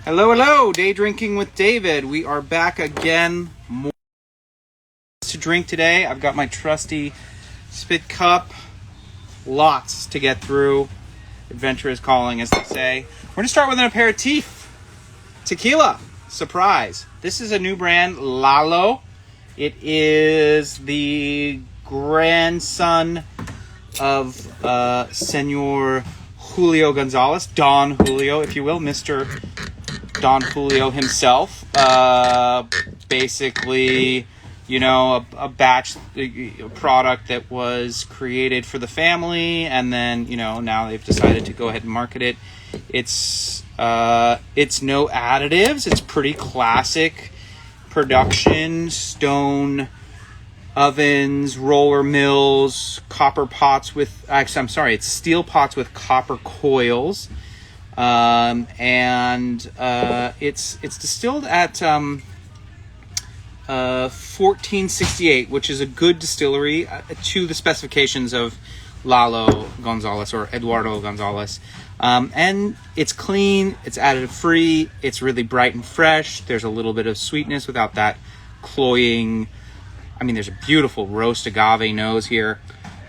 Hello, hello, Day Drinking with David. We are back again. More to drink today. I've got my trusty spit cup. Lots to get through. Adventure is calling, as they say. We're going to start with an aperitif. Tequila. Surprise. This is a new brand, Lalo. It is the grandson of Senor Julio Gonzalez. Don Julio, if you will. Mr. Don Julio himself. Basically, you know, a batch product that was created for the family, and then, you know, now they've decided to go ahead and market it. It's no additives. It's pretty classic production, stone ovens, roller mills, copper pots with, actually, I'm sorry, it's steel pots with copper coils. It's distilled at 1468, which is a good distillery to the specifications of Lalo Gonzalez or Eduardo Gonzalez. And it's clean, it's additive free, it's really bright and fresh. There's a little bit of sweetness without that cloying. I mean, there's a beautiful roast agave nose here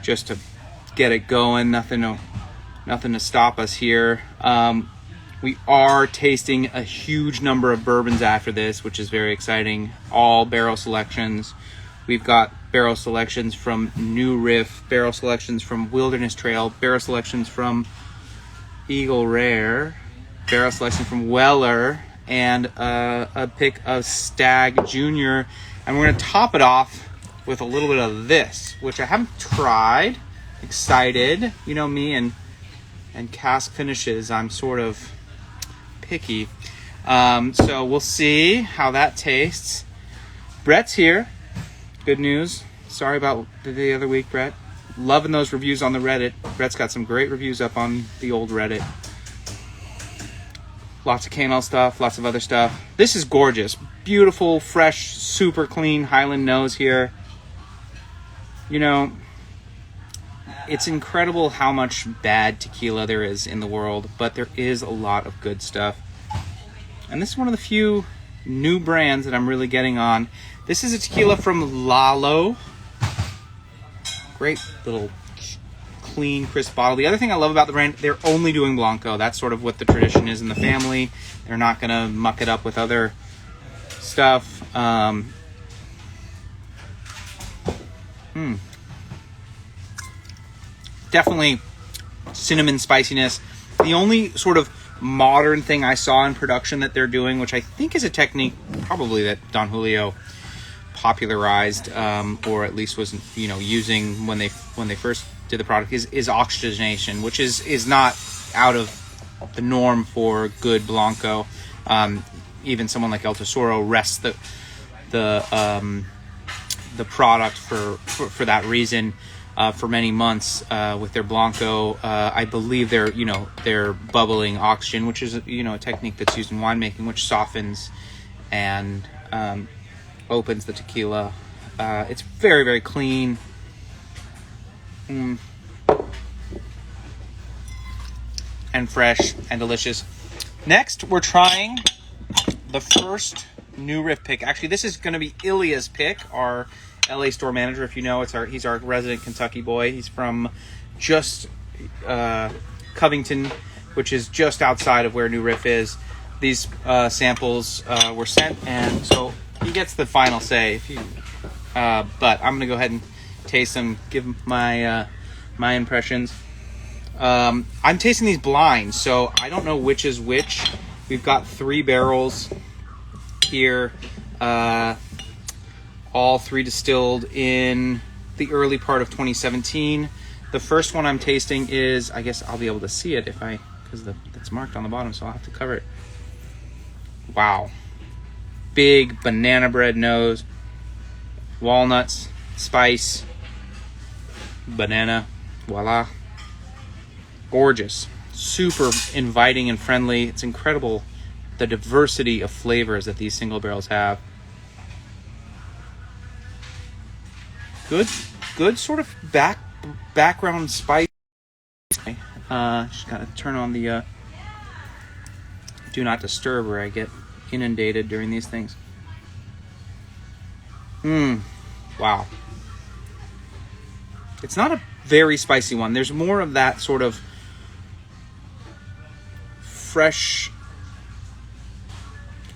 just to get it going. Nothing to stop us here. We are tasting a huge number of bourbons after this, which is very exciting. All barrel selections. We've got barrel selections from New Riff, barrel selections from Wilderness Trail, barrel selections from Eagle Rare, barrel selection from Weller, and a pick of Stag Junior. And we're going to top it off with a little bit of this, which I haven't tried. Excited. You know me and cask finishes, I'm sort of picky. So we'll see how that tastes. Brett's here. Good news. Sorry about the other week, Brett. Loving those reviews on the Reddit. Brett's got some great reviews up on the old Reddit. Lots of Canel stuff, lots of other stuff. This is gorgeous. Beautiful, fresh, super clean Highland nose here. You know, it's incredible how much bad tequila there is in the world, but there is a lot of good stuff. And this is one of the few new brands that I'm really getting on. This is a tequila from Lalo. Great little clean, crisp bottle. The other thing I love about the brand, they're only doing Blanco. That's sort of what the tradition is in the family. They're not going to muck it up with other stuff. Definitely cinnamon spiciness. The only sort of modern thing I saw in production that they're doing, which I think is a technique probably that Don Julio popularized, or at least was, you know, using when they first did the product, is oxygenation, which is not out of the norm for good Blanco. Even someone like El Tesoro rests the product for that reason. For many months with their Blanco. I believe they're bubbling oxygen, which is a technique that's used in winemaking, which softens and opens the tequila. It's very, very clean. And fresh and delicious. Next, we're trying the first New Riff pick. Actually, this is going to be Ilya's pick, our LA store manager. If you know, he's our resident Kentucky boy. He's from just Covington, which is just outside of where New Riff is. These samples were sent, and so he gets the final say. But I'm gonna go ahead and taste them, give him my impressions. I'm tasting these blind, so I don't know which is which. We've got 3 barrels here. All 3 distilled in the early part of 2017. The first one I'm tasting is, I guess I'll be able to see it because it's marked on the bottom, so I'll have to cover it. Wow. Big banana bread nose, walnuts, spice, banana, voila. Gorgeous. Super inviting and friendly. It's incredible the diversity of flavors that these single barrels have. Good sort of background spice. Just gotta turn on the do not disturb or I get inundated during these things. Wow. It's not a very spicy one. There's more of that sort of fresh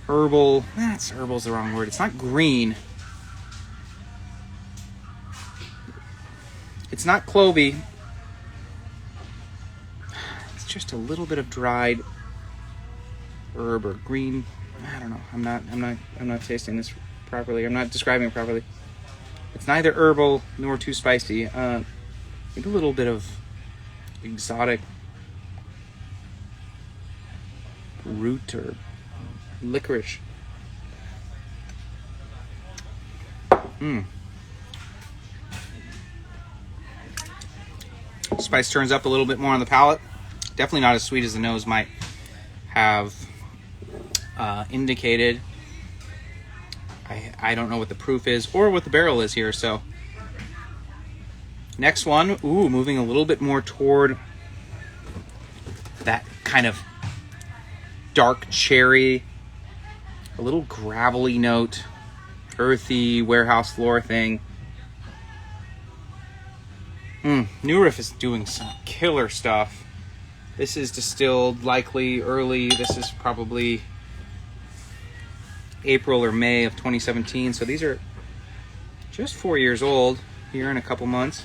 herbal. Herbal's the wrong word. It's not green. It's not clovey. It's just a little bit of dried herb or green. I don't know. I'm not tasting this properly. I'm not describing it properly. It's neither herbal nor too spicy. Maybe a little bit of exotic root or licorice. Spice turns up a little bit more on the palate. Definitely not as sweet as the nose might have indicated. I don't know what the proof is or what the barrel is here. So next one, moving a little bit more toward that kind of dark cherry, a little gravelly note, earthy warehouse floor thing. New Riff is doing some killer stuff. This is distilled likely early. This is probably April or May of 2017. So these are just 4 years old here in a couple months.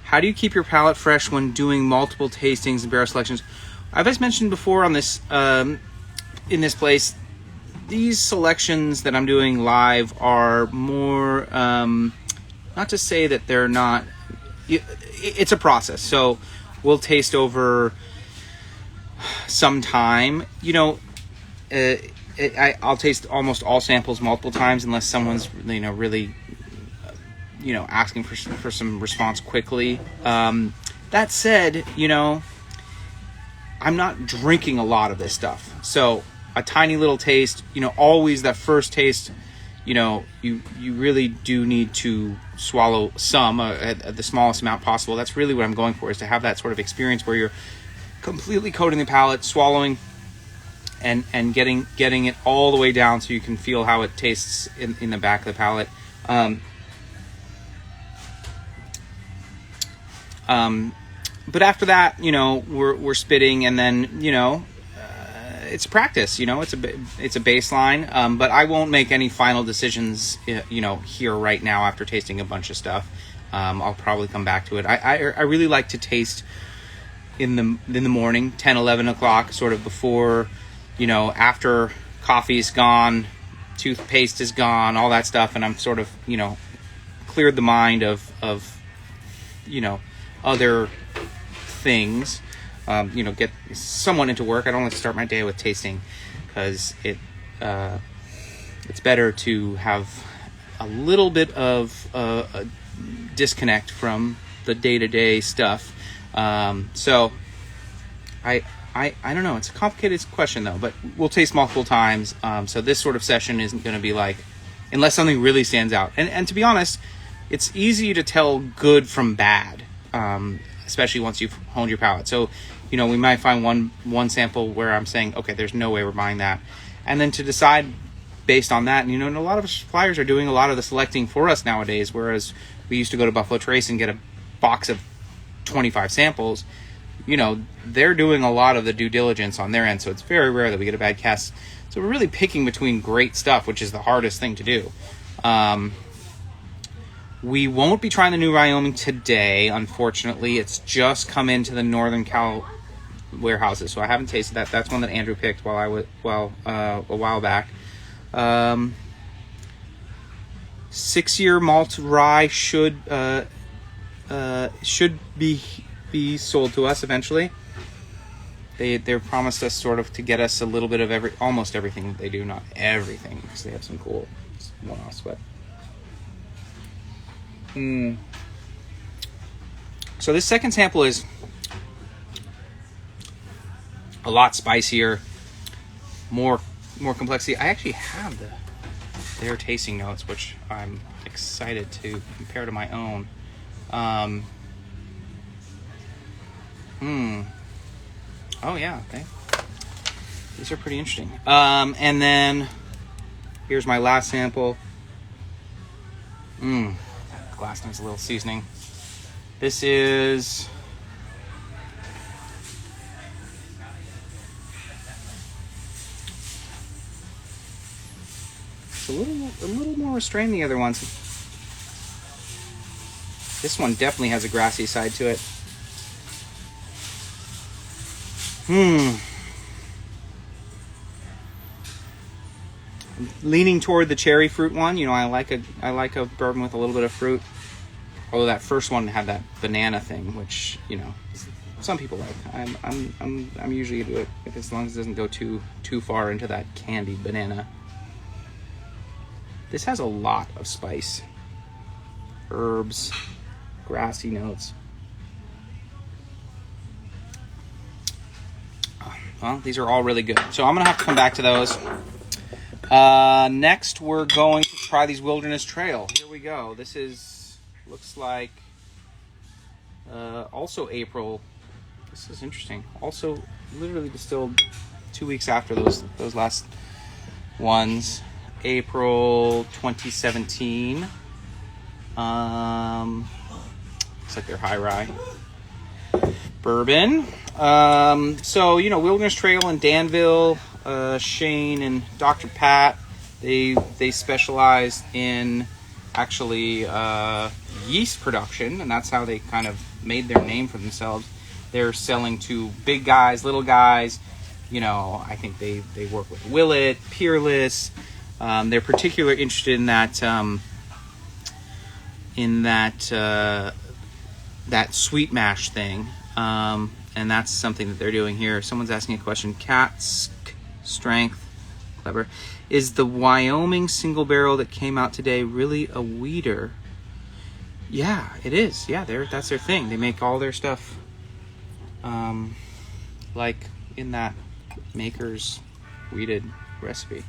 How do you keep your palate fresh when doing multiple tastings and barrel selections? I've mentioned before on this, in this place, these selections that I'm doing live are more, not to say that they're not, it's a process. So we'll taste over some time. I'll taste almost all samples multiple times unless someone's really asking for some response quickly. That said, I'm not drinking a lot of this stuff, so a tiny little taste, always that first taste, you really do need to swallow some at the smallest amount possible. That's really what I'm going for, is to have that sort of experience where you're completely coating the palate, swallowing and getting it all the way down so you can feel how it tastes in the back of the palate. But after that, we're spitting, and then, it's practice, it's a baseline. But I won't make any final decisions, here right now after tasting a bunch of stuff. I'll probably come back to it. I really like to taste in the morning, 10, 11 o'clock, sort of before, after coffee's gone, toothpaste is gone, all that stuff. And I'm sort of, cleared the mind of other things, get someone into work. I don't like to start my day with tasting, because it's better to have a little bit of a disconnect from the day-to-day stuff. So I don't know. It's a complicated question though, but we'll taste multiple times. So this sort of session isn't going to be like, unless something really stands out. And to be honest, it's easy to tell good from bad. Especially once you've honed your palate. So, we might find one sample where I'm saying, okay, there's no way we're buying that. And then to decide based on that, and a lot of suppliers are doing a lot of the selecting for us nowadays, whereas we used to go to Buffalo Trace and get a box of 25 samples. They're doing a lot of the due diligence on their end, so it's very rare that we get a bad cast. So we're really picking between great stuff, which is the hardest thing to do. We won't be trying the New Wyoming today, unfortunately. It's just come into the Northern Cal warehouses, so I haven't tasted that. That's one that Andrew picked a while back. 6-year malt rye should be sold to us eventually. They promised us sort of to get us a little bit of almost everything that they do, not everything, because they have some cool one-offs, but. So this second sample is a lot spicier, more complexity. I actually have their tasting notes, which I'm excited to compare to my own. Oh yeah, okay. These are pretty interesting. And then here's my last sample. Glass needs a little seasoning. This is a little more restrained than the other ones. This one definitely has a grassy side to it. Leaning toward the cherry fruit one. You know, I like a bourbon with a little bit of fruit. Although that first one had that banana thing, which, you know, some people like. I'm usually into it if as long as it doesn't go too far into that candied banana. This has a lot of spice, herbs, grassy notes. Well, these are all really good. So I'm gonna have to come back to those. Next, we're going to try these Wilderness Trail. Here we go. This looks like also April. This is interesting. Also, literally distilled 2 weeks after those last ones. April 2017. Looks like they're high rye bourbon. So, you know, Wilderness Trail in Danville, Shane and Dr. Pat, they specialize in actually yeast production, and that's how they kind of made their name for themselves. They're selling to big guys, little guys. You know, I think they work with Willet, Peerless. They're particularly interested in that sweet mash thing, and that's something that they're doing here. Someone's asking a question. Cask strength, clever. Is the Wyoming single barrel that came out today really a weeder? Yeah, it is. Yeah, that's their thing. They make all their stuff like in that Maker's wheated recipe.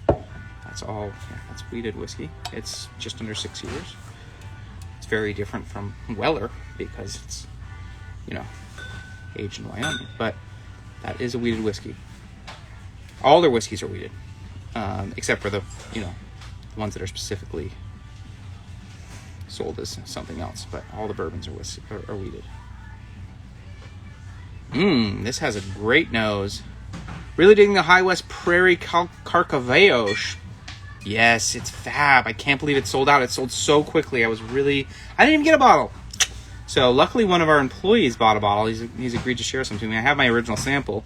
That's all. Yeah, that's wheated whiskey. It's just under 6 years. It's very different from Weller because it's, you know, aged in Wyoming. But that is a wheated whiskey. All their whiskeys are wheated, except for the ones that are specifically sold as something else. But all the bourbons are wheated. This has a great nose. Really digging the High West Prairie Carcaveos. Yes, it's fab. I can't believe it sold out. It sold so quickly. I didn't even get a bottle. So luckily one of our employees bought a bottle. He's agreed to share some to me. I have my original sample.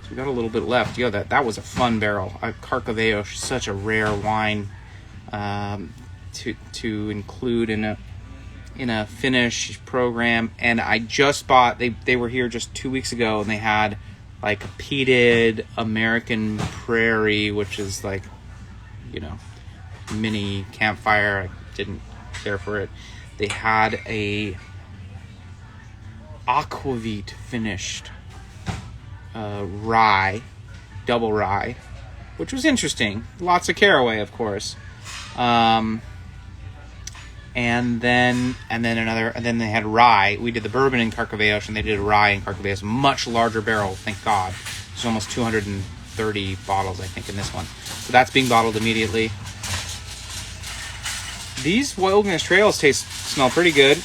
So we got a little bit left. Yo, that was a fun barrel. Carcaveos, such a rare wine to include in a Finnish program. And I just bought, they were here just 2 weeks ago, and they had like a peated American Prairie, which is like, you know, mini campfire. I didn't care for it. They had a aquavit finished rye, double rye, which was interesting. Lots of caraway, of course. And then they had rye. We did the bourbon in Carcaveos, and they did a rye in Carcaveos. Much larger barrel, thank God. There's almost 230 bottles, I think, in this one. So that's being bottled immediately. These Wilderness Trails smell pretty good.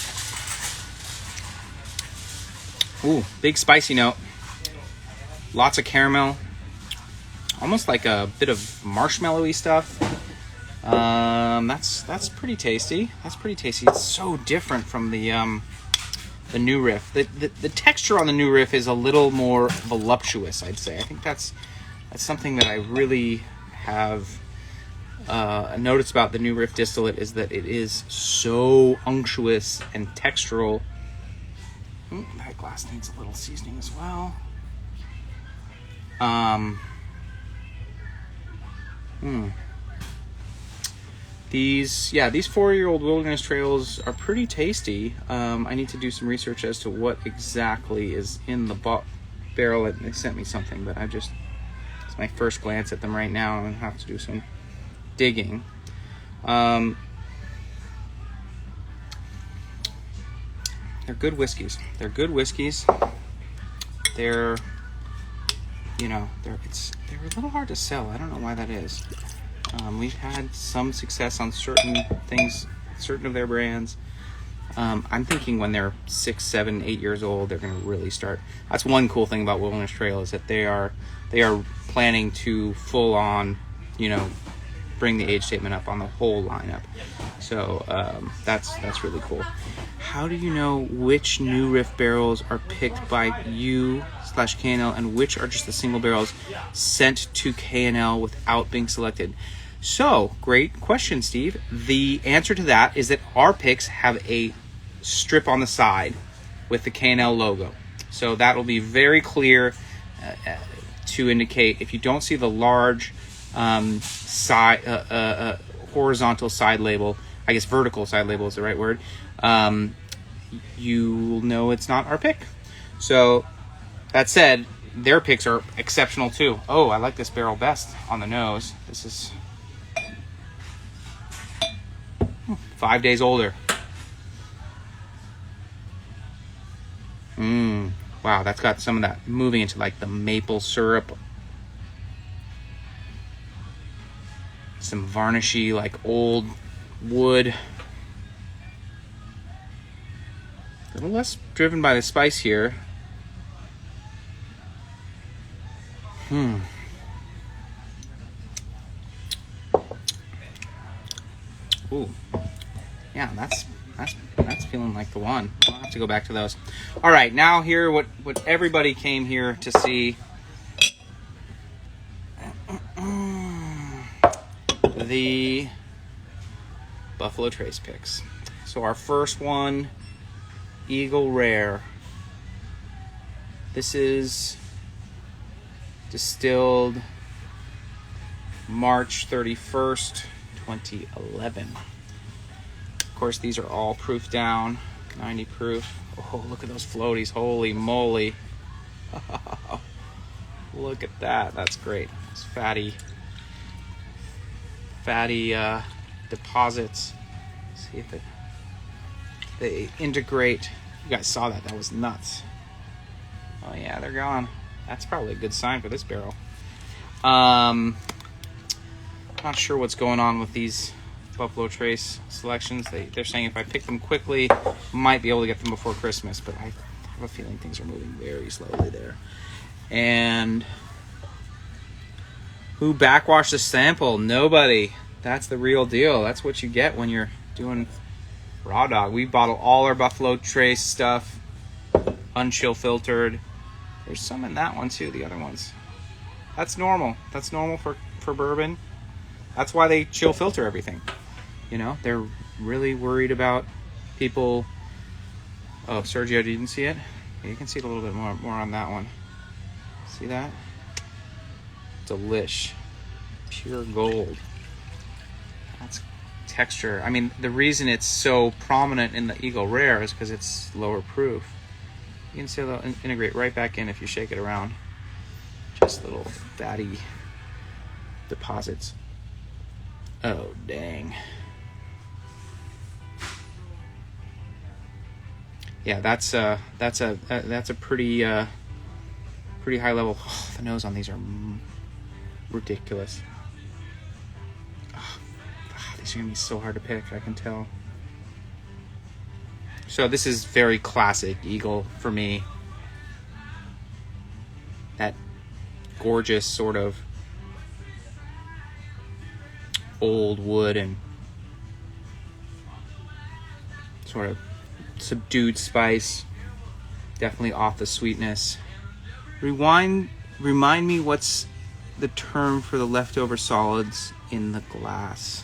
Ooh, big spicy note. Lots of caramel. Almost like a bit of marshmallowy stuff. That's pretty tasty. That's pretty tasty. It's so different from the new riff. The texture on the new riff is a little more voluptuous, I'd say. I think that's something that I really have noticed about the new riff distillate, is that it is so unctuous and textural. That glass needs a little seasoning as well. These 4-year-old Wilderness Trails are pretty tasty. I need to do some research as to what exactly is in the barrel. They sent me something, but it's my first glance at them right now. I'm going to have to do some digging. They're good whiskeys. They're you know, they're a little hard to sell. I don't know why that is. We've had some success on certain things, certain of their brands. I'm thinking when they're 6, 7, 8 years old, they're going to really start. That's one cool thing about Wilderness Trail is that they are planning to full on, you know, bring the age statement up on the whole lineup. So that's really cool. How do you know which new riff barrels are picked by you/K&L and which are just the single barrels sent to K&L without being selected? So, great question, Steve. The answer to that is that our picks have a strip on the side with the K&L logo. So that will be very clear to indicate, if you don't see the large horizontal side label, I guess vertical side label is the right word, you'll know it's not our pick. So, that said, their picks are exceptional too. Oh, I like this barrel best on the nose. This is 5 days older. Wow, that's got some of that moving into like the maple syrup. Some varnishy, like old wood. A little less driven by the spice here. Ooh. Yeah, that's feeling like the one. I'll have to go back to those. All right, now here what everybody came here to see. The Buffalo Trace picks. So our first one, Eagle Rare. This is distilled March 31st, 2011. Of course, these are all proof down, 90 proof. Oh, look at those floaties. Holy moly. Look at that. That's great. Those fatty deposits. See if they integrate. You guys saw that. That was nuts. Oh, yeah, they're gone. That's probably a good sign for this barrel. Not sure what's going on with these Buffalo Trace selections. They're saying if I pick them quickly, might be able to get them before Christmas, but I have a feeling things are moving very slowly there. And who backwashed the sample? Nobody. That's the real deal. That's what you get when you're doing raw dog. We bottle all our Buffalo Trace stuff, unchill filtered. There's some in that one too, the other ones. That's normal. That's normal for bourbon. That's why they chill filter everything. You know, they're really worried about people. Oh, Sergio, didn't see it? Yeah, you can see it a little bit more on that one. See that? Delish. Pure gold. That's texture. I mean, the reason it's so prominent in the Eagle Rare is because it's lower proof. You can see it'll integrate right back in if you shake it around. Just little fatty deposits. Oh, dang. Yeah, that's a pretty high level. Oh, the nose on these are ridiculous. Oh, these are gonna be so hard to pick, I can tell. So this is very classic Eagle for me. That gorgeous sort of old wood and sort of subdued spice. Definitely off the sweetness. Remind me what's the term for the leftover solids in the glass.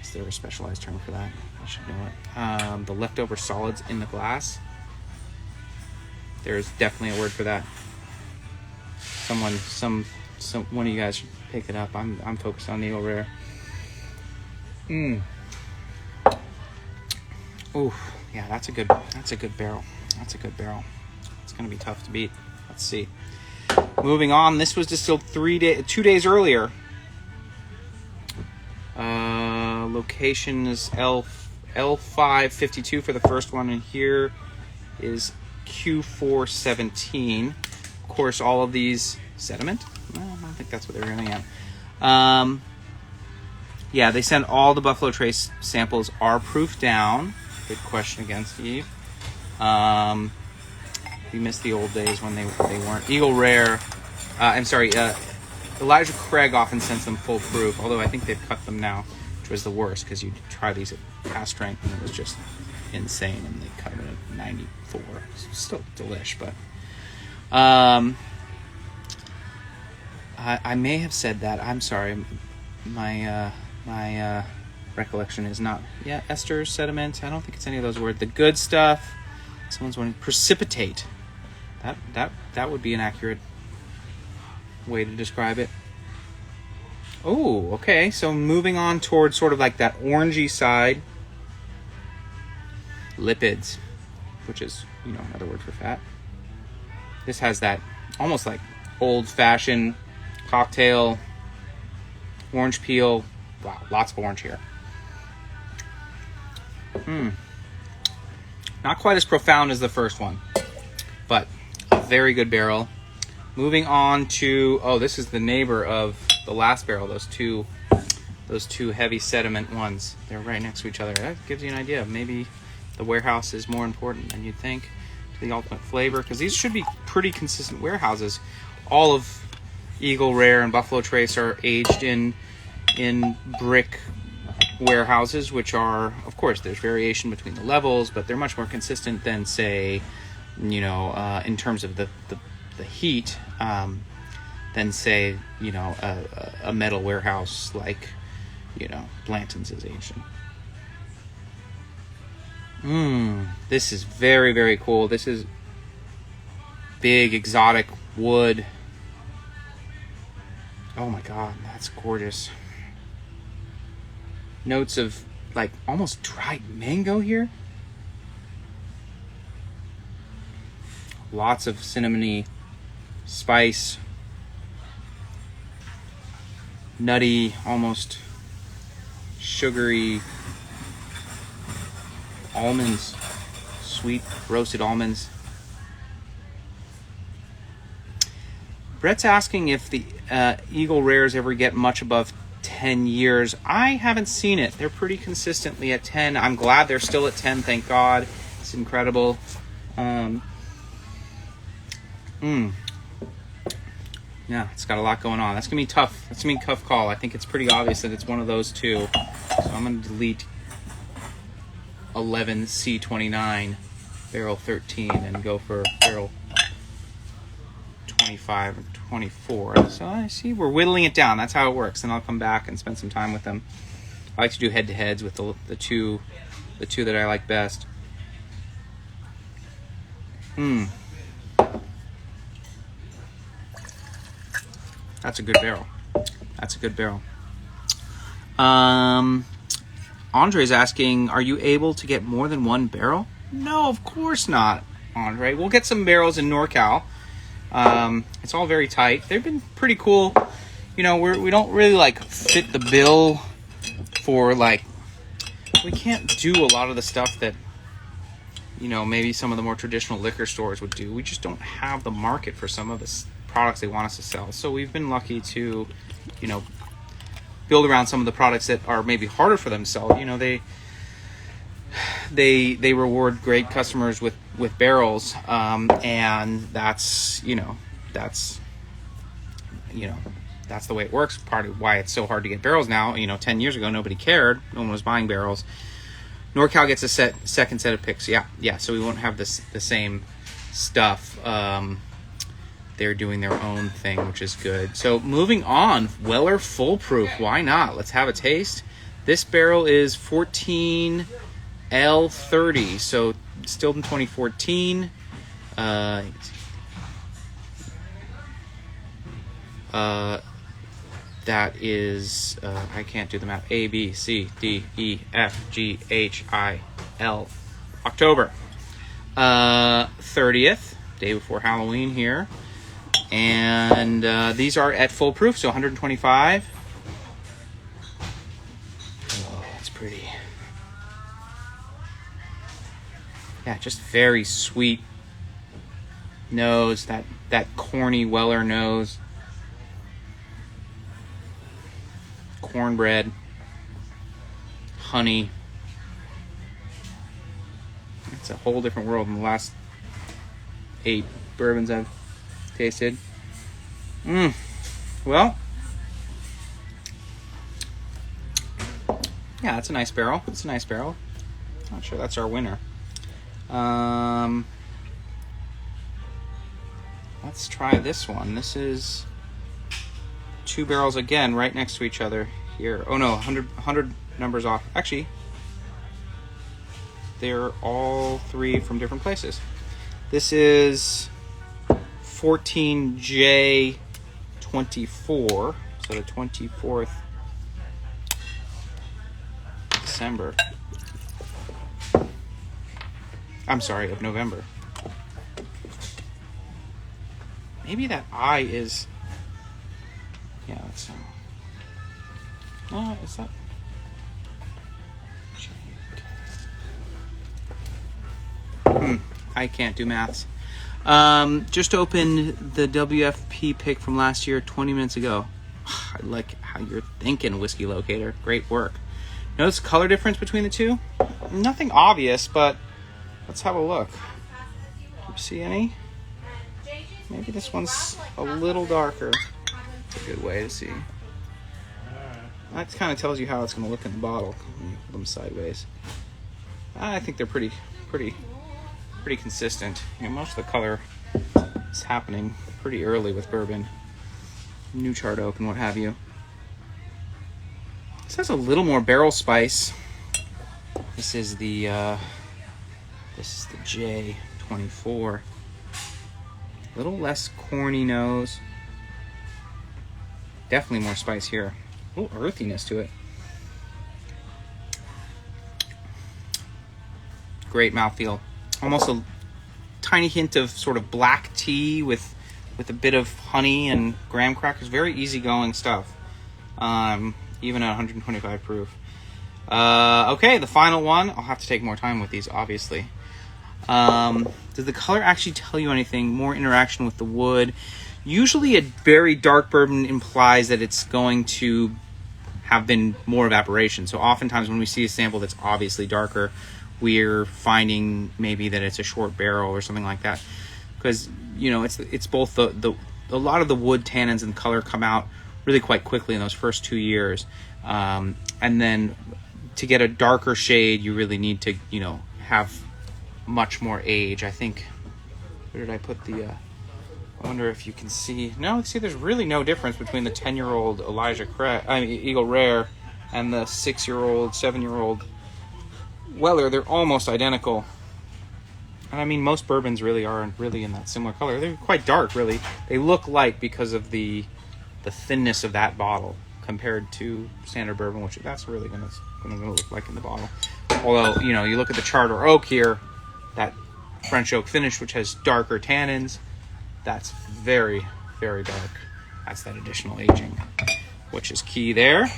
Is there a specialized term for that? I should know it. The leftover solids in the glass. There's definitely a word for that. One of you guys should pick it up. I'm focused on the Eagle Rare. Ooh, yeah, that's a good barrel. That's a good barrel. It's gonna be tough to beat. Let's see. Moving on, this was distilled 2 days earlier. Location is L552 for the first one, and here is Q417. course, all of these sediment. Well, I don't think that's what they're getting at. Yeah, they send all the Buffalo Trace samples are proof down. Good question again, Steve. We missed the old days when they weren't. Eagle Rare, Elijah Craig often sends them full proof, although I think they've cut them now, which was the worst because you try these at past strength and it was just insane, and they cut them at 94. It's still delish, but I may have said that. I'm sorry. My recollection is not. Yeah, ester, sediment. I don't think it's any of those words. The good stuff. Someone's wanting precipitate. That would be an accurate way to describe it. Oh, okay. So moving on towards sort of like that orangey side. Lipids, which is, another word for fat. This has that almost like old-fashioned cocktail orange peel. Wow, lots of orange here. Not quite as profound as the first one, but a very good barrel. Moving on to, this is the neighbor of the last barrel, those two heavy sediment ones. They're right next to each other. That gives you an idea. Maybe the warehouse is more important than you'd think to the ultimate flavor, because these should be pretty consistent warehouses. All of Eagle Rare and Buffalo Trace are aged in brick warehouses, which are, of course, there's variation between the levels, but they're much more consistent than, say, in terms of the heat, than, say, a metal warehouse like, Blanton's is aged in. This is very, very cool. This is big, exotic wood. Oh my God, that's gorgeous. Notes of like almost dried mango here. Lots of cinnamony spice. Nutty, almost sugary almonds. Sweet roasted almonds. Brett's asking if the Eagle Rares ever get much above 10 years. I haven't seen it. They're pretty consistently at 10. I'm glad they're still at 10, thank God. It's incredible. Yeah, it's got a lot going on. That's going to be tough. That's going to be a tough call. I think it's pretty obvious that it's one of those two. So I'm going to delete 11C29, barrel 13, and go for barrel 25 and 24. So I see we're whittling it down. That's how it works. And I'll come back and spend some time with them. I like to do head-to-heads with the two that I like best. That's a good barrel. That's a good barrel. Andre's asking, are you able to get more than one barrel? No, of course not, Andre. We'll get some barrels in NorCal. It's all very tight. They've been pretty cool. We don't really fit the bill for we can't do a lot of the stuff that maybe some of the more traditional liquor stores would do. We just don't have the market for some of the products they want us to sell. So we've been lucky to build around some of the products that are maybe harder for them to sell. They reward great customers with barrels, and that's the way it works. Part of why it's so hard to get barrels now. 10 years ago nobody cared, no one was buying barrels. NorCal gets a second set of picks. Yeah. So we won't have the same stuff. They're doing their own thing, which is good. So moving on, Weller Full Proof. Why not? Let's have a taste. This barrel is 14L30, so distilled in 2014. That is, I can't do the math. A, B, C, D, E, F, G, H, I, L. October 30th, day before Halloween here. And these are at full proof, so 125. Oh, that's pretty. Yeah, just very sweet, nose, that corny Weller nose. Cornbread, honey. It's a whole different world than the last 8 bourbons I've tasted. Well, yeah, it's a nice barrel. It's a nice barrel. Not sure that's our winner. Let's try this one. This is 2 barrels again, right next to each other here. Oh no, 100 numbers off. Actually, they're all 3 from different places. This is 14J24, so the 24th December. I'm sorry, of November. Maybe that I is... Yeah, that's... Oh, is that... I can't do maths. Just opened the WFP pick from last year 20 minutes ago. I like how you're thinking, Whiskey Locator. Great work. Notice color difference between the two? Nothing obvious, but let's have a look. Do you see any? Maybe this one's a little darker. That's a good way to see. That kind of tells you how it's going to look in the bottle. Let me hold them sideways. I think they're pretty consistent. You know, most of the color is happening pretty early with bourbon, new chart oak and what have you. This has a little more barrel spice. This is the J24. A little less corny nose. Definitely more spice here. A little earthiness to it. Great mouthfeel. Almost a tiny hint of sort of black tea with a bit of honey and graham crackers. Very easygoing stuff. Even at 125 proof. Okay, the final one. I'll have to take more time with these, obviously. Does the color actually tell you anything? More interaction with the wood. Usually a very dark bourbon implies that it's going to have been more evaporation. So oftentimes when we see a sample that's obviously darker, we're finding maybe that it's a short barrel or something like that. Because, you know, it's both a lot of the wood tannins and color come out really quite quickly in those first 2 years. And then to get a darker shade, you really need to, you know, have much more age. I think, where did I put the, I wonder if you can see. No, see, there's really no difference between the 10-year-old Eagle Rare and the 6-year-old, 7-year-old Weller. They're almost identical. And I mean, most bourbons really are really in that similar color. They're quite dark, really. They look light because of the thinness of that bottle compared to standard bourbon, which that's really going to look like in the bottle. Although, you know, you look at the Charter Oak here, that French oak finish, which has darker tannins, that's very, very dark. That's that additional aging, which is key there.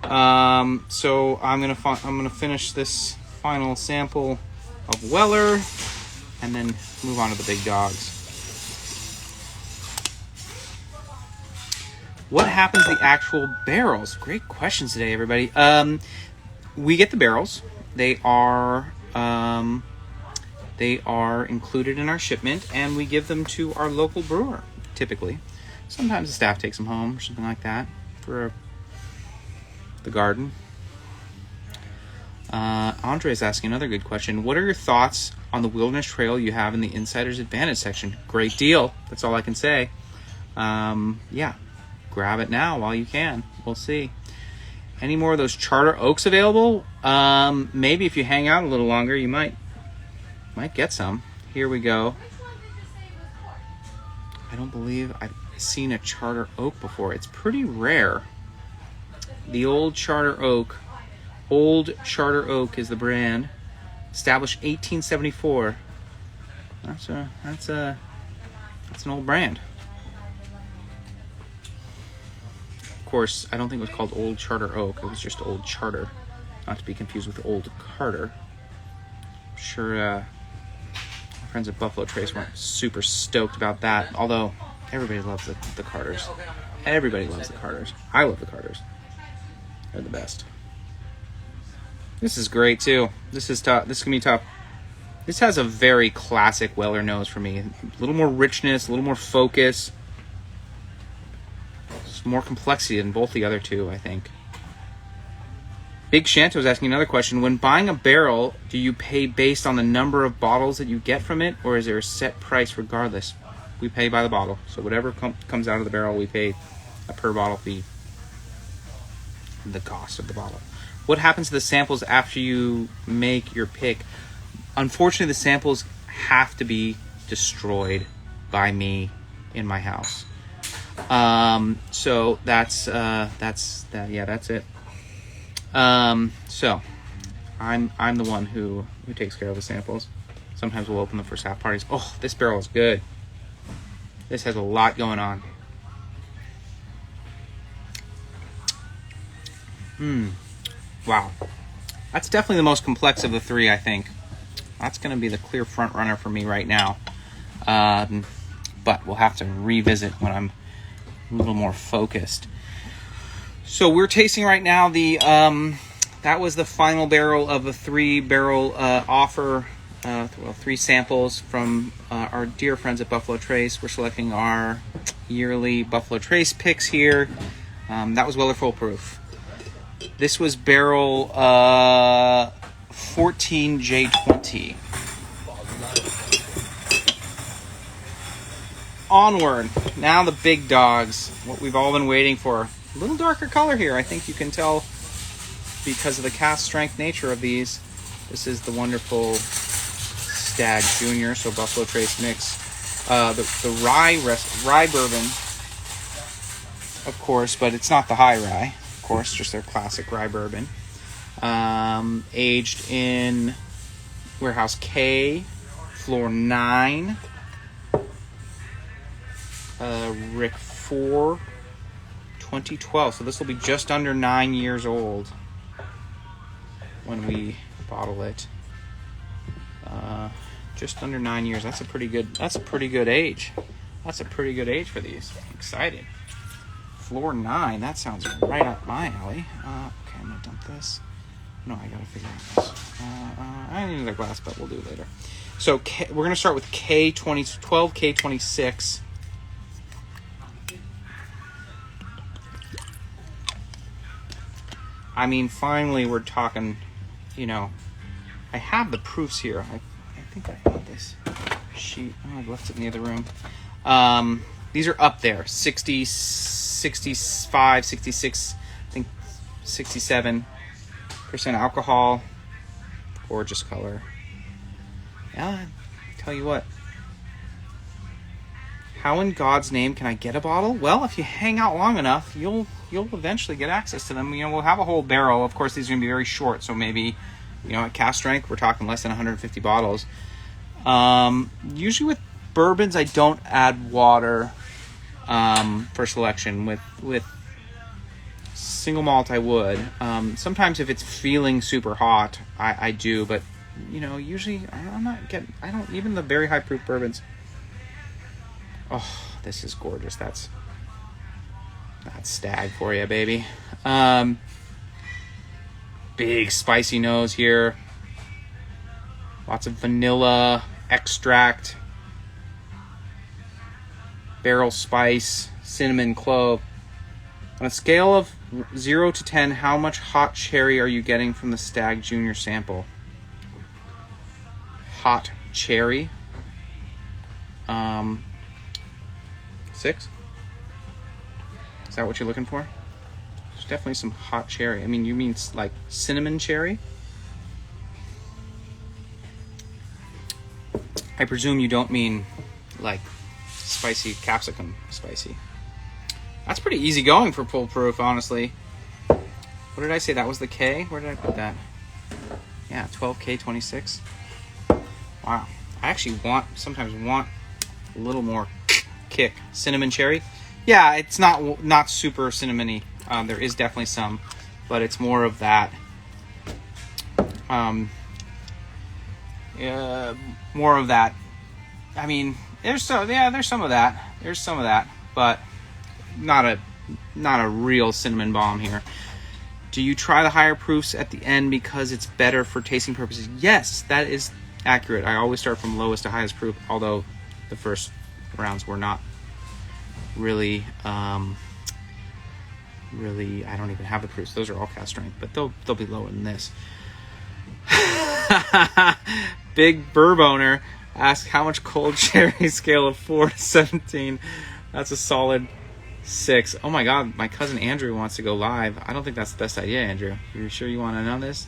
So I'm gonna finish this final sample of Weller, and then move on to the big dogs. What happens to the actual barrels? Great questions today, everybody. We get the barrels. They are included in our shipment, and we give them to our local brewer, typically. Sometimes the staff takes them home or something like that for the garden. Andre is asking another good question. What are your thoughts on the Wilderness Trail you have in the Insider's Advantage section? Great deal. That's all I can say. Yeah, grab it now while you can. We'll see. Any more of those Charter Oaks available? Maybe if you hang out a little longer, you might get some. Here we go. I don't believe I've seen a Charter Oak before. It's pretty rare. The Old Charter Oak. Old Charter Oak is the brand. Established 1874. That's an old brand. Of course, I don't think it was called Old Charter Oak. It was just Old Charter, not to be confused with Old Carter. I'm sure. I'll friends at Buffalo Trace weren't super stoked about that. Although everybody loves the Carters. Everybody loves the Carters. I love the Carters. They're the best. This is great too. This is tough. This is gonna be tough. This has a very classic Weller nose for me. A little more richness, a little more focus. There's more complexity than both the other two, I think. Big Shanto is asking another question. When buying a barrel, do you pay based on the number of bottles that you get from it, or is there a set price regardless? We pay by the bottle. So whatever comes out of the barrel, we pay a per bottle fee. The cost of the bottle. What happens to the samples after you make your pick? Unfortunately, the samples have to be destroyed by me in my house. So that's that. Yeah, that's it. So I'm the one who takes care of the samples. Sometimes we'll open them for staff parties. Oh, this barrel is good. This has a lot going on. Wow. That's definitely the most complex of the three, I think. That's going to be the clear front runner for me right now. But we'll have to revisit when I'm a little more focused. So we're tasting right now the that was the final barrel of a 3-barrel offer. Three samples from our dear friends at Buffalo Trace. We're selecting our yearly Buffalo Trace picks here. That was Weller Full Proof. This was barrel 14J20. Onward. Now the big dogs. What we've all been waiting for. A little darker color here. I think you can tell because of the cast strength nature of these. This is the wonderful Stag Junior. So Buffalo Trace mix. The rye bourbon, of course, but it's not the high rye. Of course, just their classic rye bourbon. Aged in Warehouse K, floor 9, Rick 4, 2012. So this will be just under 9 years old when we bottle it. Just under 9 years. That's a pretty good age. That's a pretty good age for these. I'm excited. Floor 9. That sounds right up my alley. Okay, I'm gonna dump this. No, I gotta figure out this. I need another glass, but we'll do it later. So we're gonna start with K12, K26. I mean, finally, we're talking. You know, I have the proofs here. I think I have this sheet. Oh, I left it in the other room. These are up there. 60, 65, 66, I think 67% alcohol. Gorgeous color. Yeah, tell you what. How in God's name can I get a bottle? Well, if you hang out long enough, you'll eventually get access to them. You know, we'll have a whole barrel. Of course, these are going to be very short, so maybe, you know, at cast strength, we're talking less than 150 bottles. Usually with bourbons, I don't add water for selection. With single malt, I would. Sometimes if it's feeling super hot, I do. But you know, usually I don't even the very high proof bourbons. Oh, this is gorgeous. That's Stag for you, baby. Big spicy nose here. Lots of vanilla extract. Barrel spice, cinnamon, clove. On a scale of 0 to 10, how much hot cherry are you getting from the Stag Junior sample? Hot cherry. 6? Is that what you're looking for? There's definitely some hot cherry. I mean, you mean like cinnamon cherry? I presume you don't mean like spicy capsicum spicy. That's pretty easy going for full proof, honestly. What did I say? That was the K? Where did I put that? Yeah, 12K26. Wow. I actually sometimes want a little more kick. Cinnamon cherry. Yeah, it's not super cinnamony. There is definitely some, but it's more of that. More of that I mean, there's some of that. There's some of that, but not a real cinnamon bomb here. Do you try the higher proofs at the end because it's better for tasting purposes? Yes, that is accurate. I always start from lowest to highest proof, although the first rounds were not really I don't even have the proofs. Those are all cast strength, but they'll be lower than this. Big Bourboner asks how much cold cherry, scale of 4 to 17. That's a solid 6. Oh my god, my cousin Andrew wants to go live. I don't think that's the best idea, Andrew. You sure you want to know this?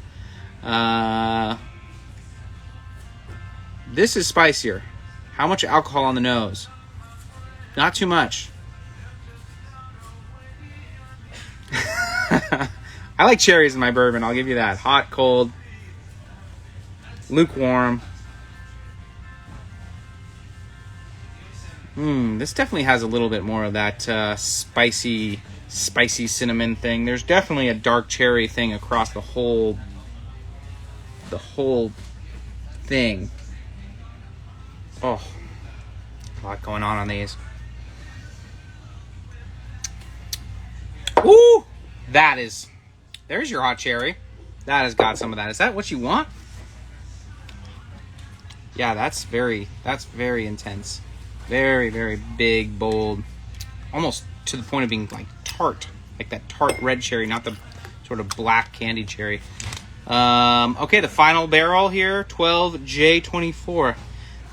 This is spicier. How much alcohol on the nose? Not too much. I like cherries in my bourbon, I'll give you that. Hot, cold, lukewarm. This definitely has a little bit more of that spicy cinnamon thing. There's definitely a dark cherry thing across the whole thing. Oh, a lot going on these. Ooh, there's your hot cherry. That has got some of that. Is that what you want? Yeah, that's very intense. Very, very big, bold. Almost to the point of being like tart. Like that tart red cherry, not the sort of black candied cherry. Okay, the final barrel here, 12J24.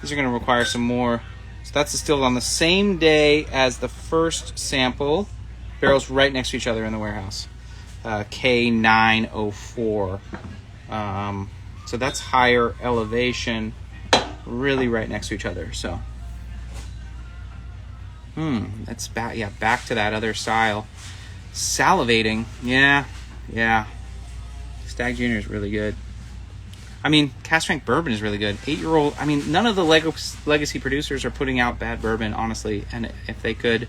These are going to require some more. So that's distilled on the same day as the first sample. Barrels right next to each other in the warehouse. K904. So that's higher elevation, really right next to each other. So, that's back. Yeah, back to that other style. Salivating. Yeah. Stag Junior is really good. I mean, cast strength bourbon is really good. 8-year-old. I mean, none of the legacy producers are putting out bad bourbon, honestly. And if they could,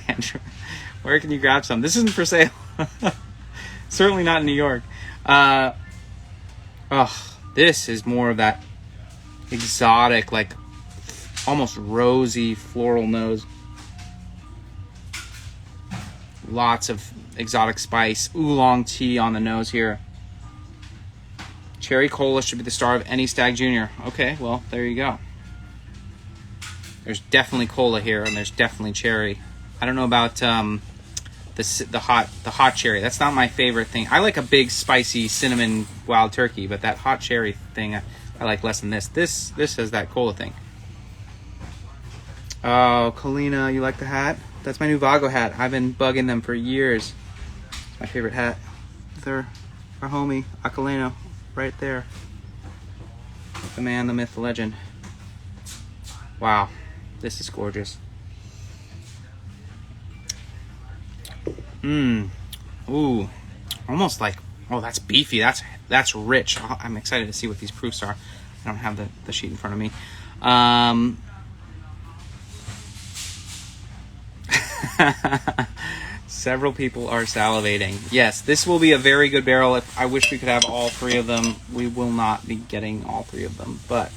Andrew, where can you grab some? This isn't for sale. Certainly not in New York. This is more of that exotic, like almost rosy floral nose. Lots of exotic spice. Oolong tea on the nose here. Cherry cola should be the star of any Stag Junior. Okay, well, there you go. There's definitely cola here, and there's definitely cherry. I don't know about the hot cherry. That's not my favorite thing. I like a big spicy cinnamon wild turkey, but that hot cherry thing I like less than this. This has that cola thing. Oh, Kalina, you like the hat? That's my new Vago hat. I've been bugging them for years. It's my favorite hat. They're our homie Akaleno, right there. The man, the myth, the legend. Wow, this is gorgeous. Ooh, almost like, oh, that's beefy. That's rich. I'm excited to see what these proofs are. I don't have the sheet in front of me. Several people are salivating. Yes, this will be a very good barrel. I wish we could have all three of them. We will not be getting all three of them, but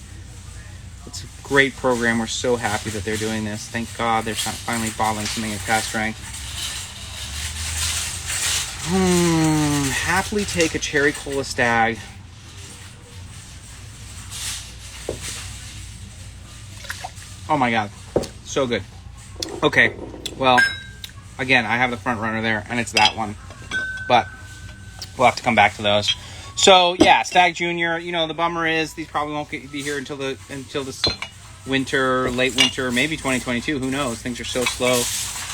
it's a great program. We're so happy that they're doing this. Thank God they're finally bottling something at cast strength. Happily take a cherry cola stag. Oh my God, so good. Okay, well, again, I have the front runner there, and it's that one, but we'll have to come back to those. So yeah, Stag Junior. You know, the bummer is these probably won't be here until this winter, late winter, maybe 2022. Who knows? Things are so slow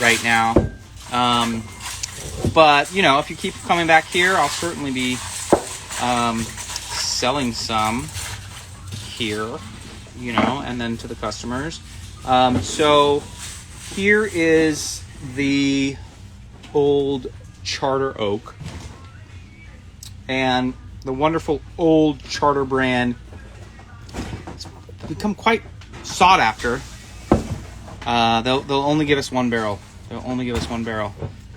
right now. But you know, if you keep coming back here, I'll certainly be selling some here. You know, and then to the customers. So here is the old Charter Oak, and the wonderful old Charter brand. It's become quite sought after. They'll only give us one barrel.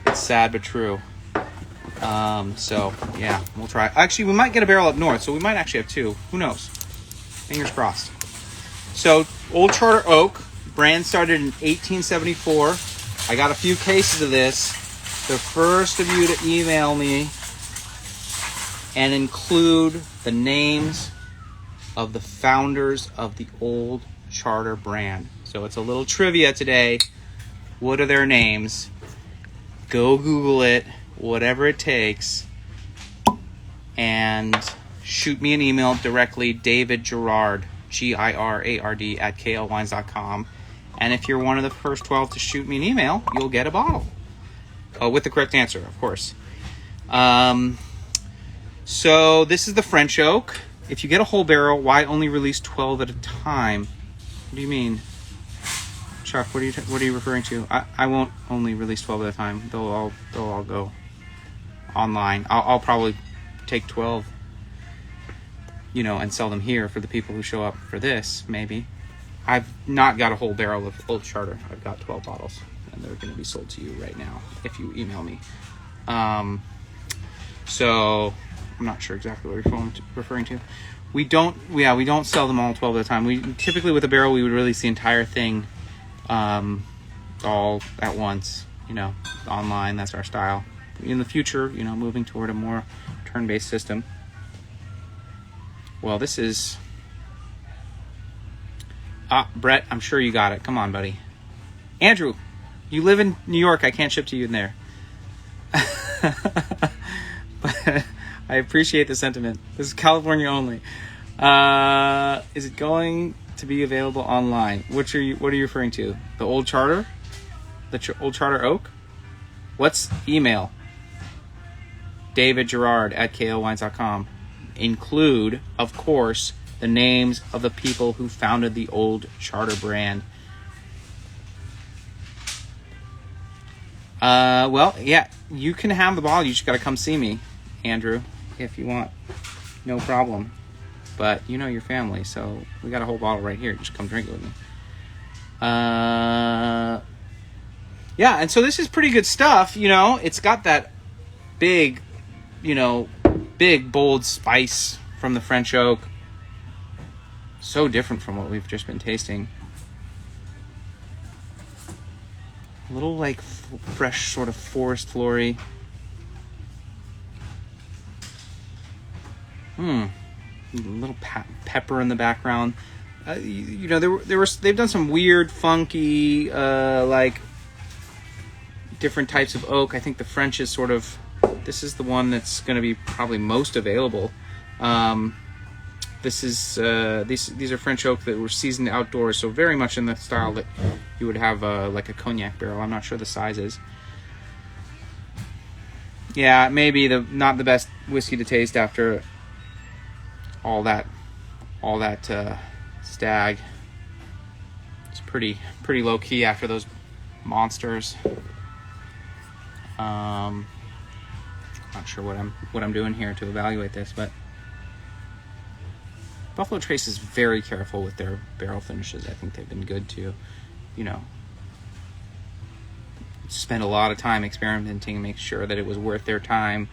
It's sad but true. So yeah, we'll try. Actually, we might get a barrel up north, so we might actually have two. Who knows? Fingers crossed. So, Old Charter Oak, brand started in 1874. I got a few cases of this. The first of you to email me and include the names of the founders of the Old Charter brand. So it's a little trivia today. What are their names? Go Google it, whatever it takes, and shoot me an email directly, David Girard, Girard at KLWines.com. And if you're one of the first 12 to shoot me an email, you'll get a bottle. With the correct answer, of course. So this is the French oak. If you get a whole barrel, why only release 12 at a time? What do you mean? Chuck, what are you referring to? I won't only release 12 at a time. They'll all go online. I'll probably take 12, and sell them here for the people who show up for this, maybe. I've not got a whole barrel of Old Charter. I've got 12 bottles, and they're going to be sold to you right now if you email me. So I'm not sure exactly what you're referring to. We don't sell them all 12 at a time. We typically, with a barrel, we would release the entire thing all at once, online. That's our style. In the future, moving toward a more turn-based system. Well, this is... Brett, I'm sure you got it. Come on, buddy. Andrew, you live in New York. I can't ship to you in there. But I appreciate the sentiment. This is California only. Is it going to be available online? What are you referring to? The Old Charter? The Old Charter Oak? What's email? David Girard at KLWines.com. Include, of course, the names of the people who founded the Old Charter brand. Well, yeah, you can have the bottle. You just got to come see me, Andrew, if you want. No problem. But you know your family, so we got a whole bottle right here. Just come drink it with me. Yeah, and so this is pretty good stuff. It's got that big, bold spice from the French oak. So different from what we've just been tasting. A little like fresh sort of forest flory. A little pepper in the background. They've done some weird, funky, like different types of oak. I think the French is sort of, this is the one that's going to be probably most available. This is these are French oak that were seasoned outdoors, so very much in the style that you would have like a cognac barrel. I'm not sure the sizes. Yeah, maybe not the best whiskey to taste after all that stag. It's pretty low key after those monsters. Not sure what I'm doing here to evaluate this, but Buffalo Trace is very careful with their barrel finishes. I think they've been good to, spend a lot of time experimenting and make sure that it was worth their time.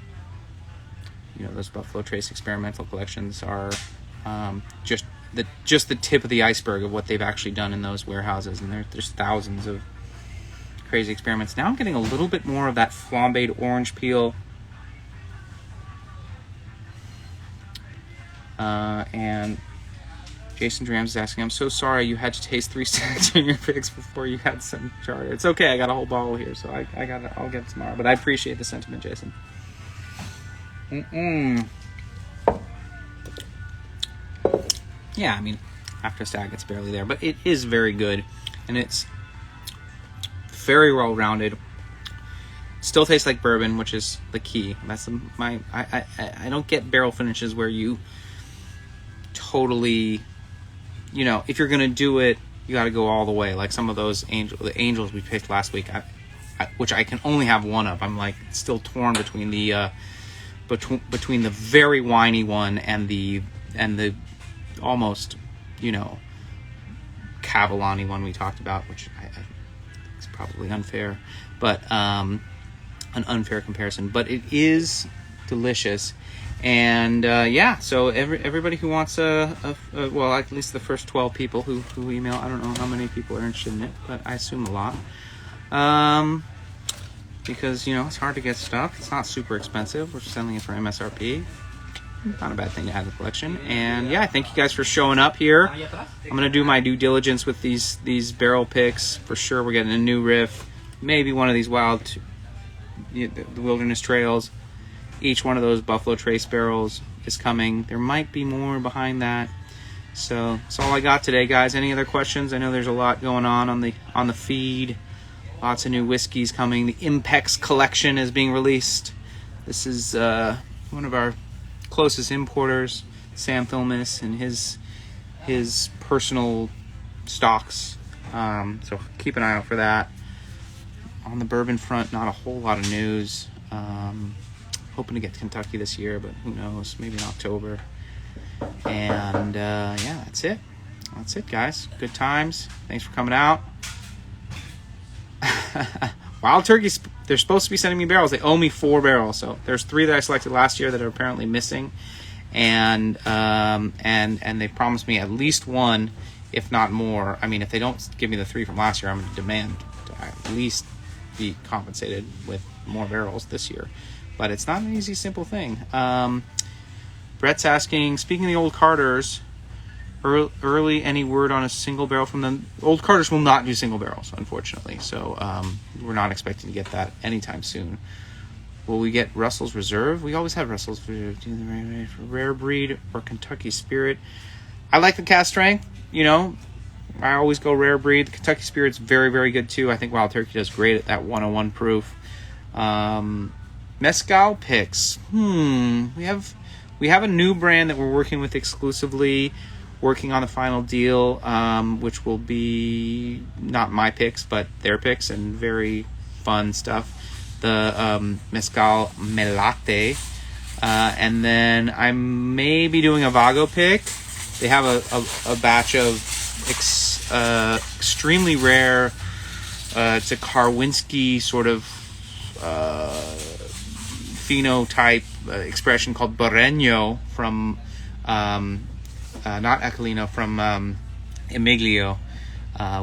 Those Buffalo Trace experimental collections are just the tip of the iceberg of what they've actually done in those warehouses, and there's thousands of crazy experiments. Now I'm getting a little bit more of that flambéed orange peel. And Jason Drams is asking, I'm so sorry you had to taste 3 Junior Figs before you had some Charter. It's okay, I got a whole bottle here, so I'll get it tomorrow. But I appreciate the sentiment, Jason. Yeah, I mean, after stag, it's barely there, but it is very good, and it's very well rounded. Still tastes like bourbon, which is the key. That's I don't get barrel finishes where you totally, if you're gonna do it, you got to go all the way. Like some of those the angels we picked last week, which I can only have one of. I'm like still torn between the between the very winey one and the almost Cavallani one we talked about, which I is probably unfair, but an unfair comparison. But it is delicious, And yeah, so everybody who wants well, at least the first 12 people who email, I don't know how many people are interested in it, but I assume a lot. Because, it's hard to get stuff. It's not super expensive. We're selling it for MSRP. Not a bad thing to add to the collection. And yeah, thank you guys for showing up here. I'm going to do my due diligence with these barrel picks. For sure, we're getting a new riff. Maybe one of these the Wilderness Trails. Each one of those Buffalo Trace barrels is coming. There might be more behind that. So that's all I got today, guys. Any other questions? I know there's a lot going on the feed. Lots of new whiskeys coming. The Impex collection is being released. This is one of our closest importers, Sam Filmus, and his personal stocks. So keep an eye out for that. On the bourbon front, not a whole lot of news. Hoping to get to Kentucky this year, but who knows? Maybe in October. And yeah, that's it. That's it, guys. Good times. Thanks for coming out. Wild Turkeys, they're supposed to be sending me barrels. They owe me 4 barrels. So there's 3 that I selected last year that are apparently missing. And they promised me at least 1, if not more. I mean, if they don't give me the 3 from last year, I'm going to demand to at least be compensated with more barrels this year. But it's not an easy, simple thing. Brett's asking, speaking of the old Carters, early any word on a single barrel from them? Old Carters will not do single barrels, unfortunately. So we're not expecting to get that anytime soon. Will we get Russell's Reserve? We always have Russell's Reserve. Rare Breed or Kentucky Spirit. I like the cast strength. I always go Rare Breed. The Kentucky Spirit's very, very good too. I think Wild Turkey does great at that 101 proof. Mezcal picks. We have a new brand that we're working with exclusively, working on the final deal, which will be not my picks, but their picks, and very fun stuff. The Mezcal Melate. And then I may be doing a Vago pick. They have a batch of extremely rare, it's a Karwinski sort of phenotype expression called Barreño from not Echolino, from Emiglio,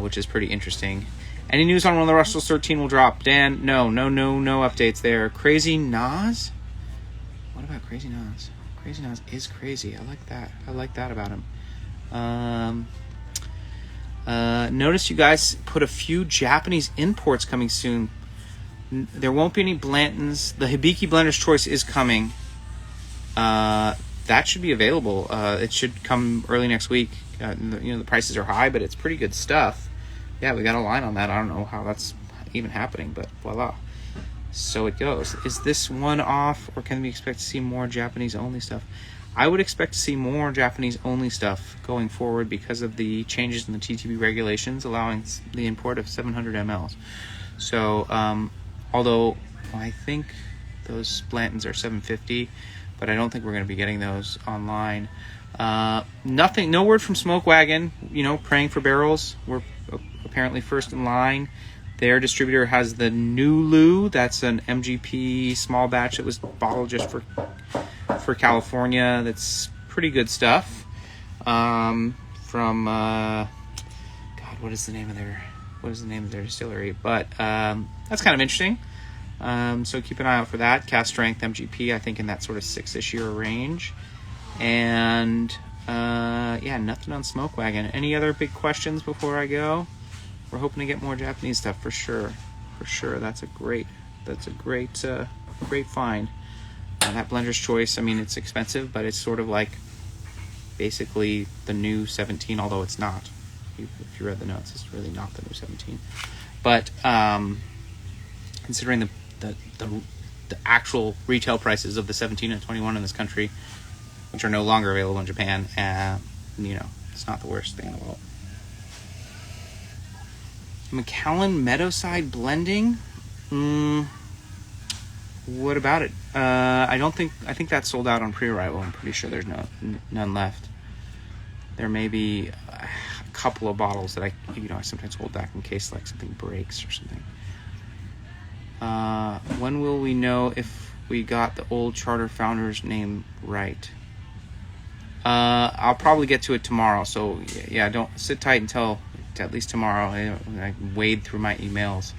which is pretty interesting. Any news on when the Russell's 13 will drop? Dan, no updates there. Crazy Nas? What about Crazy Nas? Crazy Nas is crazy. I like that about him. Notice you guys put a few Japanese imports coming soon. There won't be any Blantons. The Hibiki Blender's Choice is coming. That should be available. It should come early next week. The prices are high, but it's pretty good stuff. Yeah, we got a line on that. I don't know how that's even happening, but voila. So it goes. Is this one off, or can we expect to see more Japanese-only stuff? I would expect to see more Japanese-only stuff going forward because of the changes in the TTB regulations allowing the import of 700 mLs. So, although I think those Blantons are 750, but I don't think we're going to be getting those online. No word from Smoke Wagon, praying for barrels. We're apparently first in line. Their distributor has the Nulu. That's an MGP small batch that was bottled just for California. That's pretty good stuff. From God, what is the name of their distillery? But that's kind of interesting. So keep an eye out for that. Cast strength MGP, I think in that sort of 6-ish year range. And yeah, nothing on Smoke Wagon. Any other big questions before I go? We're hoping to get more Japanese stuff for sure. That's a great find. That Blender's Choice, I mean, it's expensive, but it's sort of like basically the new 17, although it's not. If you read the notes, it's really not the new 17. But considering the actual retail prices of the 17 and 21 in this country, which are no longer available in Japan, it's not the worst thing in the world. Macallan Meadowside blending? What about it? I think that's sold out on pre-arrival. I'm pretty sure there's none left. There may be a couple of bottles that I sometimes hold back in case like something breaks or something. When will we know if we got the old charter founder's name right. I'll probably get to it tomorrow. So yeah, don't sit tight until at least tomorrow. I wade through my emails,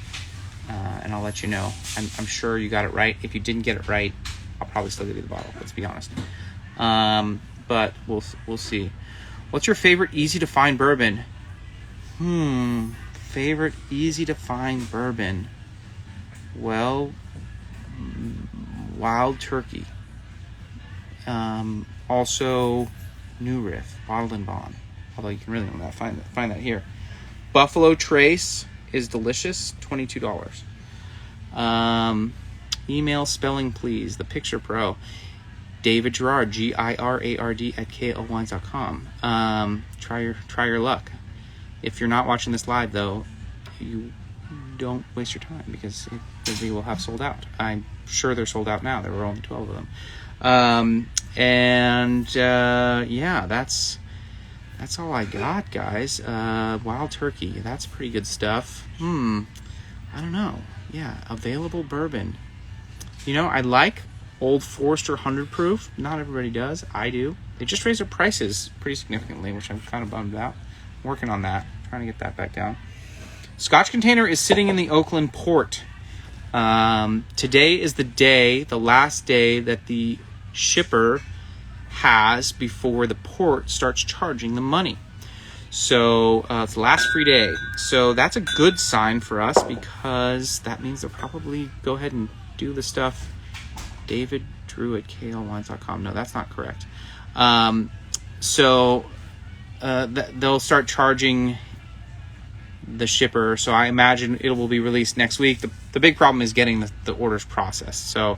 and I'll let you know. I'm sure you got it right. If you didn't get it right, I'll probably still give you the bottle. Let's be honest. But we'll see. What's your favorite easy to find bourbon? Favorite easy to find bourbon. Well, Wild Turkey. Also, New Riff, Bottled and Bond. Although you can really not find that here. Buffalo Trace is delicious, $22. Email spelling please. The Picture Pro. David Girard, Girard at KLWines.com. Try your luck. If you're not watching this live though, you don't waste your time because they will have sold out. I'm sure they're sold out now. There were only 12 of them. Yeah, that's all I got, guys. Wild Turkey, that's pretty good stuff. I don't know. Yeah, available bourbon. I like Old Forester 100 proof. Not everybody does. I do. They just raised their prices pretty significantly, which I'm kind of bummed about. I'm working on that, trying to get that back down. Scotch container is sitting in the Oakland port. Today is the last day that the shipper has before the port starts charging the money. So it's the last free day. So that's a good sign for us because that means they'll probably go ahead and do the stuff. David Drew at KLWines.com. No, that's not correct. They'll start charging the shipper. So I imagine it will be released next week. The big problem is getting the orders processed. So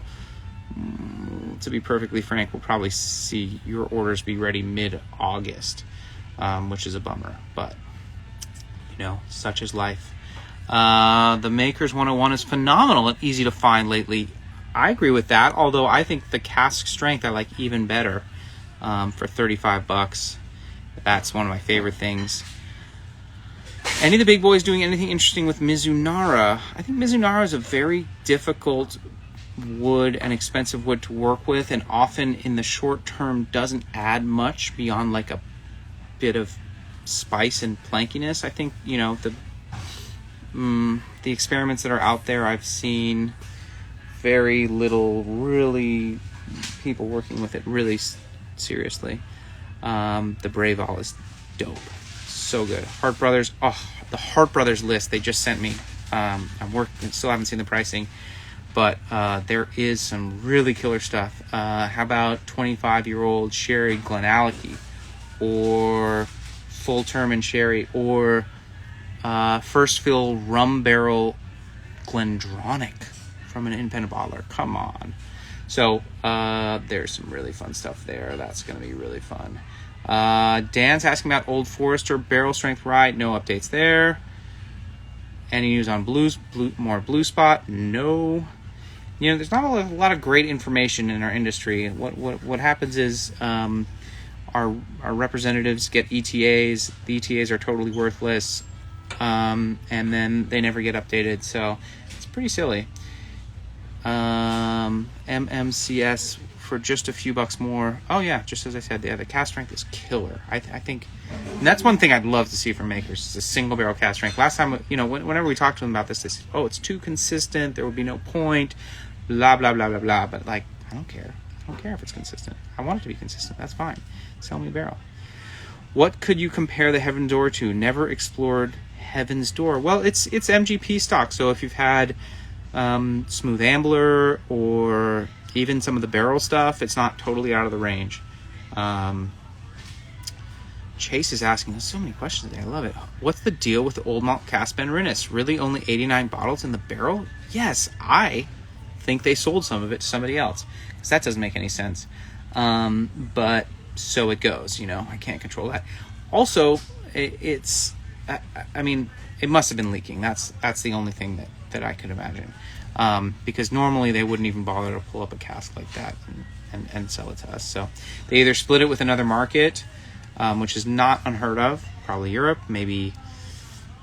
to be perfectly frank, we'll probably see your orders be ready mid-August, which is a bummer. But, such is life. The Maker's 101 is phenomenal and easy to find lately. I agree with that, although I think the cask strength I like even better for $35. That's one of my favorite things. Any of the big boys doing anything interesting with Mizunara? I think Mizunara is a very difficult wood and expensive wood to work with, and often in the short term doesn't add much beyond like a bit of spice and plankiness. I think the experiments that are out there, I've seen very little really people working with it really seriously. The Braval is dope, so good. Hart Brothers, the Hart Brothers list they just sent me. Still haven't seen the pricing, but there is some really killer stuff. How about 25-year-old Sherry Glenallachie, or Full Term and Sherry, or First Fill Rum Barrel Glendronach from an independent bottler. Come on. So there's some really fun stuff there. That's going to be really fun. Dan's asking about Old Forester barrel strength rye. No updates there. Any news on more Blue Spot? No. There's not a lot of great information in our industry. What happens is our representatives get ETAs. The ETAs are totally worthless, and then they never get updated. So it's pretty silly. MMCS for just a few bucks more. Oh yeah, just as I said, the cast strength is killer. I think, and that's one thing I'd love to see from makers, is a single barrel cast strength. Last time, whenever we talked to them about this, they said, it's too consistent, there would be no point, blah blah blah blah blah. But I don't care. I don't care if it's consistent. I want it to be consistent. That's fine. Sell me a barrel. What could you compare the Heaven's Door to? Never explored Heaven's Door. Well, it's MGP stock. So if you've had Smooth Ambler or even some of the barrel stuff, it's not totally out of the range. Chase is asking us so many questions today. I love it. What's the deal with the Old Malt Cask Ben Rinus? Really only 89 bottles in the barrel? Yes, I think they sold some of it to somebody else, because that doesn't make any sense. But so it goes, I can't control that. Also, it must have been leaking. That's the only thing that I could imagine. Because normally they wouldn't even bother to pull up a cask like that and sell it to us. So they either split it with another market, which is not unheard of, probably Europe, maybe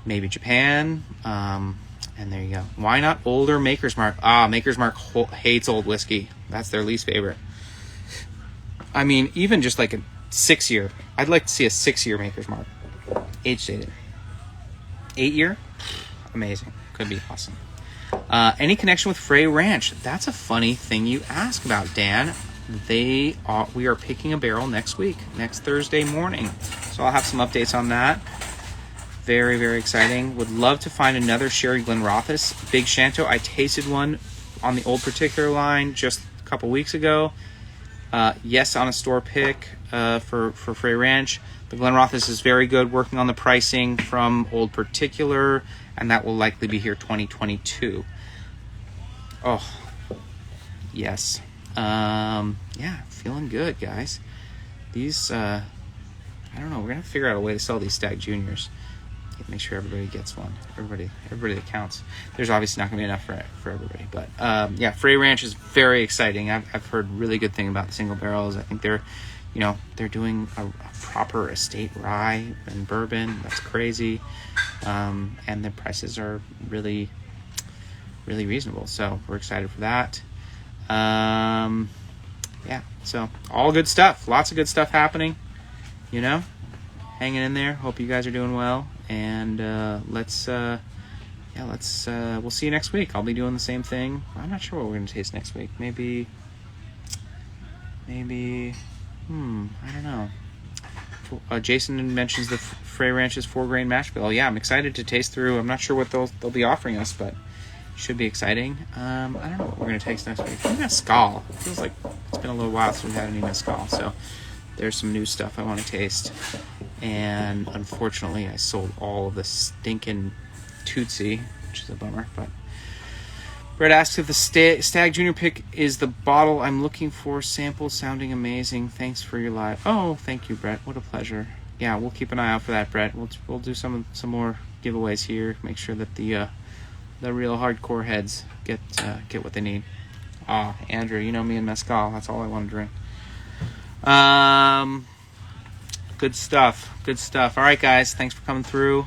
Japan, and there you go. Why not older Maker's Mark? Maker's Mark hates old whiskey. That's their least favorite. I mean, even just like a 6-year. I'd like to see a 6-year Maker's Mark. Age stated. 8-year? Amazing. Could be awesome. Any connection with Frey Ranch? That's a funny thing you ask about, Dan. We are picking a barrel next week, next Thursday morning. So I'll have some updates on that. Very, very exciting. Would love to find another Sherry Glenrothes Big Shanto. I tasted one on the Old Particular line just a couple weeks ago. Yes, on a store pick for Frey Ranch. The Glenrothes is very good, working on the pricing from Old Particular, and that will likely be here 2022. Oh, yes. Yeah, feeling good, guys. These, I don't know, we're going to figure out a way to sell these Stag Juniors. Make sure everybody gets one. Everybody that counts. There's obviously not going to be enough for everybody. But, yeah, Frey Ranch is very exciting. I've heard really good thing about the single barrels. I think they're doing a proper estate rye and bourbon. That's crazy. And the prices are really, really reasonable. So we're excited for that. Yeah, so all good stuff. Lots of good stuff happening. Hanging in there. Hope you guys are doing well. And we'll see you next week. I'll be doing the same thing. I'm not sure what we're going to taste next week. Maybe, I don't know. Jason mentions the Frey Ranch's 4-grain mash bill. Yeah, I'm excited to taste through. I'm not sure what they'll be offering us, but should be exciting. I don't know what we're going to taste next week. Maybe mezcal. It feels like it's been a little while since we've had any mezcal, so there's some new stuff I want to taste. And unfortunately, I sold all of the stinking Tootsie, which is a bummer. But Brett asks if the Stag Junior pick is the bottle I'm looking for. Sample sounding amazing. Thanks for your live. Oh, thank you, Brett. What a pleasure. Yeah, we'll keep an eye out for that, Brett. We'll do some more giveaways here. Make sure that the real hardcore heads get what they need. Andrew, you know me and mezcal. That's all I want to drink. Good stuff. All right, guys. Thanks for coming through,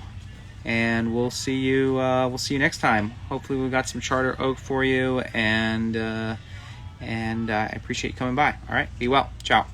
and we'll see you next time. Hopefully, we've got some Charter Oak for you, and I appreciate you coming by. All right, be well. Ciao.